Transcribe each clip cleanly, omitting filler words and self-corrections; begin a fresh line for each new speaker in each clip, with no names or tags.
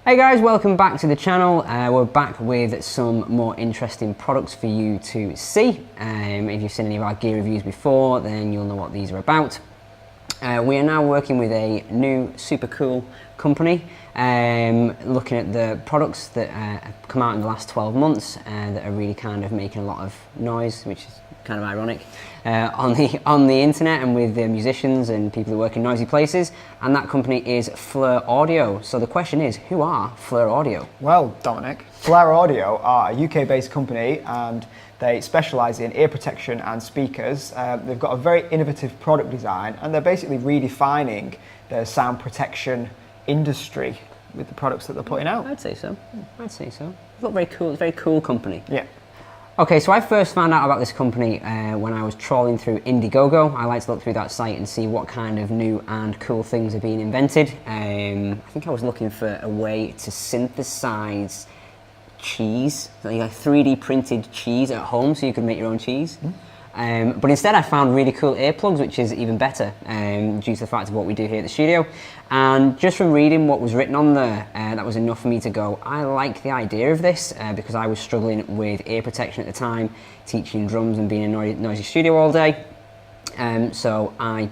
Hey guys, welcome back to the channel. We're back with some more interesting products for you to see. If you've seen any of our gear reviews before, then you'll know what these are about. We are now working with a new super cool company, looking at the products that have come out in the last 12 months that are really kind of making a lot of noise, which is kind of ironic, on the internet and with musicians and people who work in noisy places, and that company is Flare Audio. So the question is, who are Flare Audio?
Well, Dominic, Flare Audio are a UK-based company and they specialise in ear protection and speakers. They've got a very innovative product design and they're basically redefining the sound protection industry with the products that they're putting out.
I'd say so. I'd say so. It's not very cool. It's a very cool company.
Yeah.
Okay, so I first found out about this company when I was trawling through Indiegogo. I like to look through that site and see what kind of new and cool things are being invented. I think I was looking for a way to synthesize cheese, like 3D printed cheese at home so you could make your own cheese. But instead I found really cool earplugs, which is even better due to the fact of what we do here at the studio. And just from reading what was written on there, that was enough for me to go, I like the idea of this, because I was struggling with ear protection at the time, teaching drums and being in a noisy studio all day. So I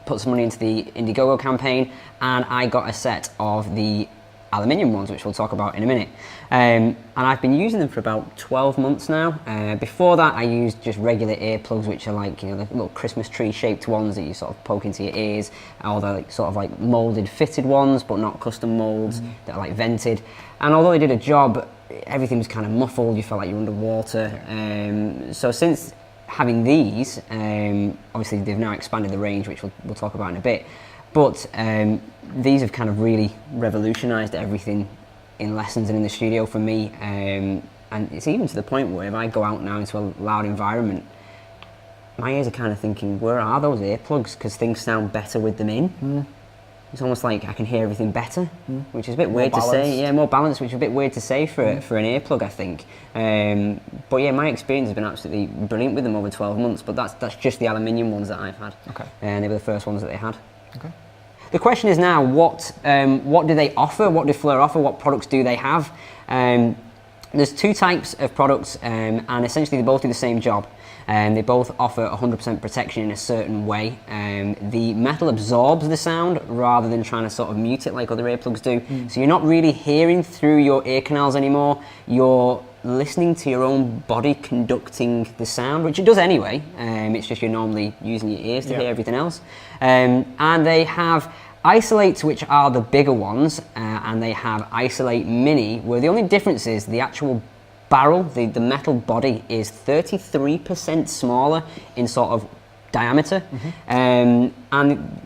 put some money into the Indiegogo campaign and I got a set of the Aluminium ones, which we'll talk about in a minute. And I've been using them for about 12 months now. Before that I used just regular earplugs, which are like, you know, the little Christmas tree shaped ones that you sort of poke into your ears, or the like, sort of like molded fitted ones, but not custom molds that are like vented. And although they did a job, everything was kind of muffled, you felt like you're underwater. So since having these, obviously they've now expanded the range, which we'll talk about in a bit. But these have kind of really revolutionised everything in lessons and in the studio for me. And it's even to the point where if I go out now into a loud environment, my ears are kind of thinking, where are those earplugs? Because things sound better with them in. It's almost like I can hear everything better, which is a bit weird to say. Yeah, more balanced, which is a bit weird to say for an earplug, I think. But yeah, my experience has been absolutely brilliant with them over 12 months, but that's just the Aluminium ones that I've had.
Okay.
And they were the first ones that they had.
Okay.
The question is now, what do they offer? What do Flare offer? What products do they have? There's two types of products, and essentially they both do the same job. They both offer 100% protection in a certain way. The metal absorbs the sound rather than trying to sort of mute it like other earplugs do. So you're not really hearing through your ear canals anymore. You're listening to your own body conducting the sound, which it does anyway. It's just you're normally using your ears to hear everything else. And they have Isolates, which are the bigger ones, and they have Isolate Mini, where the only difference is the actual barrel, the metal body, is 33% smaller in sort of diameter. And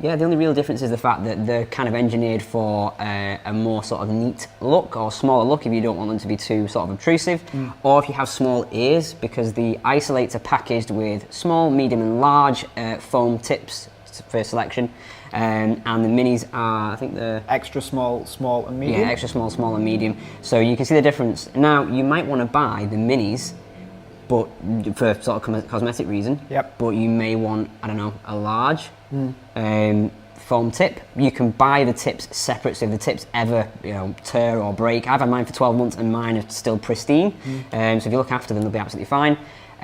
yeah, the only real difference is the fact that they're kind of engineered for a more sort of neat look, or smaller look if you don't want them to be too sort of obtrusive, or if you have small ears, because the Isolates are packaged with small, medium and large foam tips for selection. And the minis are, I think they're
Extra small, small and medium?
Yeah, extra small, small and medium. So you can see the difference. Now, you might want to buy the minis, but for sort of cosmetic reason.
Yep.
But you may want, I don't know, a large foam tip. You can buy the tips separate, so if the tips ever, you know, tear or break. I've had mine for 12 months and mine are still pristine. So if you look after them, they'll be absolutely fine.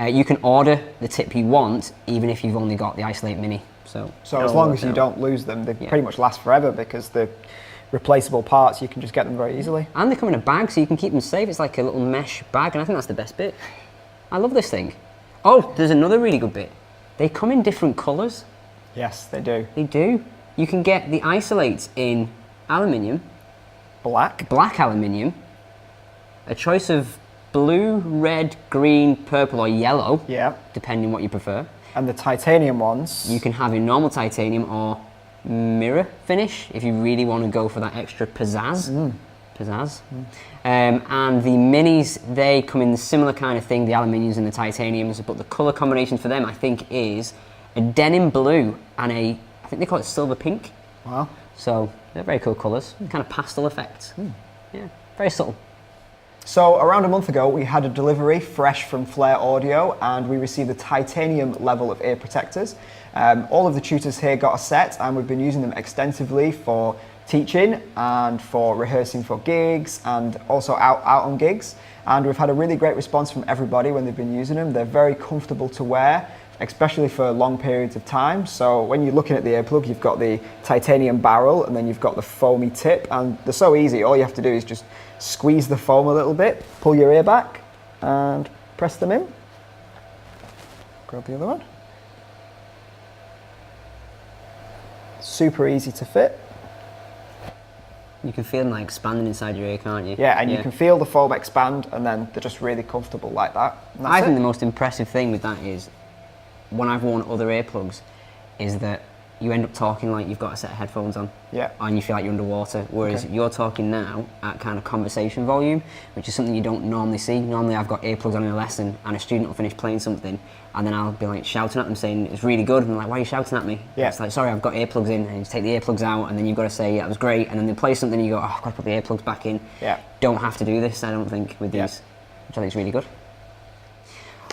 You can order the tip you want, even if you've only got the Isolate Mini. So
as long as you don't lose them, they pretty much last forever, because the replaceable parts, you can just get them very easily.
And they come in a bag, so you can keep them safe. It's like a little mesh bag, and I think that's the best bit. I love this thing. Oh, there's another really good bit. They come in different colours.
Yes, they do.
They do. You can get the Isolates in aluminium,
Black
aluminium, a choice of blue, red, green, purple or yellow, depending what you prefer.
And the titanium ones
you can have in normal titanium or mirror finish if you really want to go for that extra pizzazz. And the minis, they come in the similar kind of thing, the aluminiums and the titaniums, but the colour combination for them, I think, is a denim blue and I think they call it silver pink.
Wow.
So they're very cool colours, kind of pastel effects. Yeah, very subtle.
So around a month ago, we had a delivery fresh from Flare Audio, and we received the titanium level of ear protectors. All of the tutors here got a set, and we've been using them extensively for teaching and for rehearsing for gigs and also out on gigs. And we've had a really great response from everybody when they've been using them. They're very comfortable to wear, especially for long periods of time. So when you're looking at the earplug, you've got the titanium barrel and then you've got the foamy tip, and they're so easy. All you have to do is just squeeze the foam a little bit, pull your ear back and press them in. Grab the other one. Super easy to fit.
You can feel them like expanding inside your ear, can't you?
Yeah, and you can feel the foam expand, and then they're just really comfortable like that.
I think the most impressive thing with that is, when I've worn other earplugs, is that you end up talking like you've got a set of headphones on.
Yeah.
And you feel like you're underwater. Whereas you're talking now at kind of conversation volume, which is something you don't normally see. Normally I've got earplugs on in a lesson and a student will finish playing something and then I'll be like shouting at them saying it's really good, and they're like, why are you shouting at me?
Yeah.
It's like, sorry, I've got earplugs in, and you just take the earplugs out and then you've got to say, yeah, that was great, and then they play something and you go, oh, I've got to put the earplugs back in.
Yeah.
Don't have to do this, I don't think, with these, which I think is really good.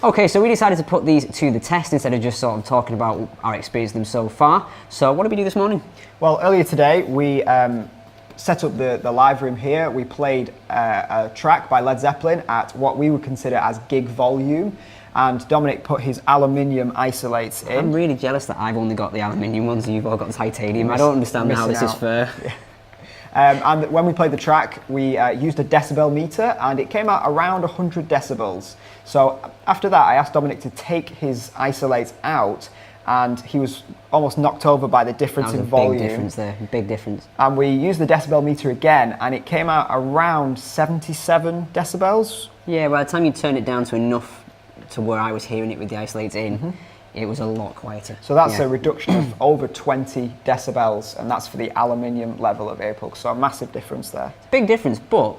Okay, so we decided to put these to the test instead of just sort of talking about our experience with them so far. So what did we do this morning?
Well, earlier today we set up the live room here. We played a track by Led Zeppelin at what we would consider as gig volume, and Dominic put his aluminium isolates in.
I'm really jealous that I've only got the aluminium ones and you've all got the titanium. I don't understand how this is fair.
And when we played the track, we used a decibel meter and it came out around 100 decibels. So after that, I asked Dominic to take his isolates out, and he was almost knocked over by the difference in volume.
Big difference there, big difference.
And we used the decibel meter again, and it came out around 77 decibels.
Yeah, by the time you turn it down to enough to where I was hearing it with the isolates in, it was a lot quieter.
So that's a reduction of over 20 decibels, and that's for the aluminium level of earplugs. So a massive difference there.
Big difference, but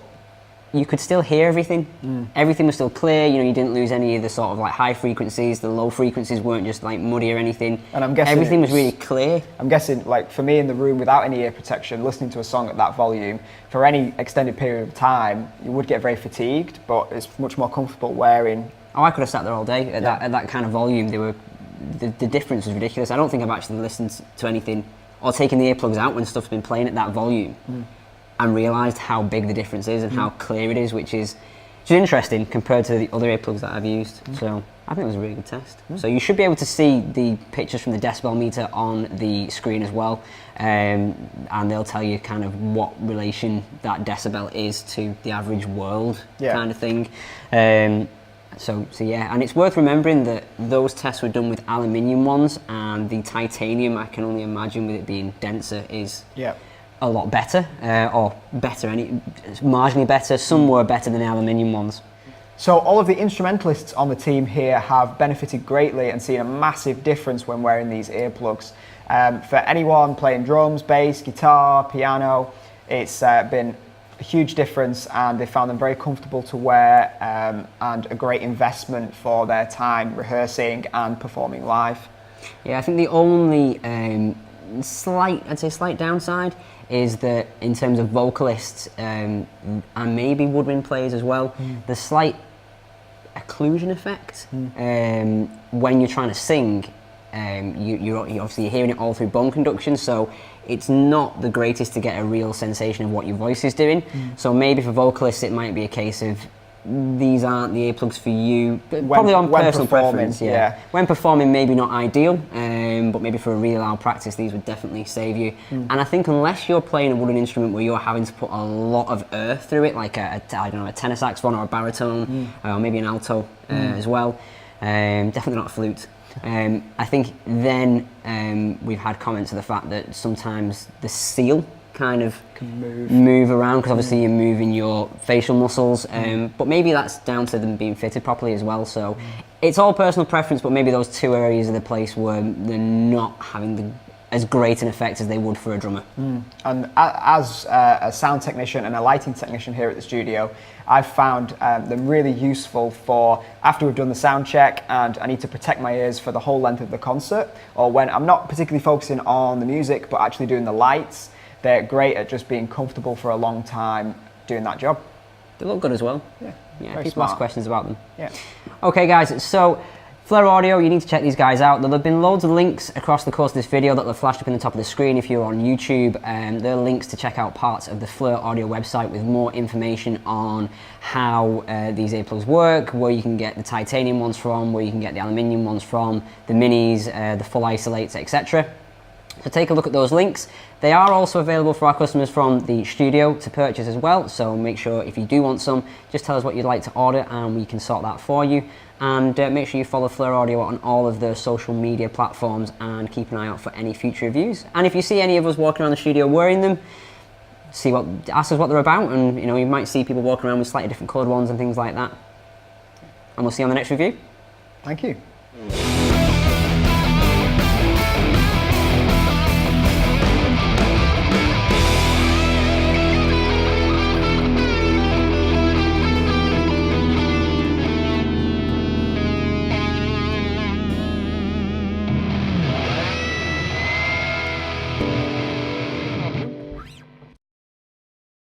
you could still hear everything. Everything was still clear. You know, you didn't lose any of the sort of like high frequencies. The low frequencies weren't just like muddy or anything.
And I'm guessing
everything was really clear.
I'm guessing, like for me in the room without any ear protection, listening to a song at that volume for any extended period of time, you would get very fatigued. But it's much more comfortable wearing.
Oh, I could have sat there all day at that kind of volume. The difference was ridiculous. I don't think I've actually listened to anything or taken the earplugs out when stuff's been playing at that volume and realised how big the difference is and how clear it is, which is interesting compared to the other earplugs that I've used. So I think it was a really good test. So you should be able to see the pictures from the decibel meter on the screen as well, and they'll tell you kind of what relation that decibel is to the average world kind of thing. So yeah, and it's worth remembering that those tests were done with aluminium ones, and the titanium, I can only imagine with it being denser, is a lot better, or better, marginally better. Some were better than the aluminium ones.
So all of the instrumentalists on the team here have benefited greatly and seen a massive difference when wearing these earplugs. For anyone playing drums, bass, guitar, piano, it's been a huge difference, and they found them very comfortable to wear, and a great investment for their time rehearsing and performing live. Yeah,
I think the only slight downside is that in terms of vocalists and maybe woodwind players as well, the slight occlusion effect when you're trying to sing. You're obviously hearing it all through bone conduction, so it's not the greatest to get a real sensation of what your voice is doing. So maybe for vocalists it might be a case of these aren't the earplugs for you, probably on personal preference. When performing, maybe not ideal, but maybe for a real loud practice these would definitely save you. And I think unless you're playing a wooden instrument where you're having to put a lot of earth through it, like a tenor saxophone or a baritone, or maybe an alto as well, definitely not a flute. I think then we've had comments of the fact that sometimes the seal kind of can move around, because obviously you're moving your facial muscles, but maybe that's down to them being fitted properly as well. So it's all personal preference, but maybe those two areas of the place where they're not having as great an effect as they would for a drummer. And as a sound technician and a lighting technician here at the studio, I've found them really useful for after we've done the sound check and I need to protect my ears for the whole length of the concert, or when I'm not particularly focusing on the music but actually doing the lights. They're great at just being comfortable for a long time doing that job. They look good as well. Yeah, people ask questions about them. Okay guys, so Flare Audio, you need to check these guys out. There'll have been loads of links across the course of this video that have flashed up in the top of the screen if you're on YouTube. There are links to check out parts of the Flare Audio website with more information on how these earplugs work, where you can get the titanium ones from, where you can get the aluminium ones from, the minis, the full isolates, etc. So take a look at those links. They are also available for our customers from the studio to purchase as well, so make sure if you do want some, just tell us what you'd like to order and we can sort that for you. And make sure you follow Flare Audio on all of the social media platforms and keep an eye out for any future reviews. And if you see any of us walking around the studio wearing them, ask us what they're about, and you might see people walking around with slightly different coloured ones and things like that. And we'll see you on the next review.
Thank you.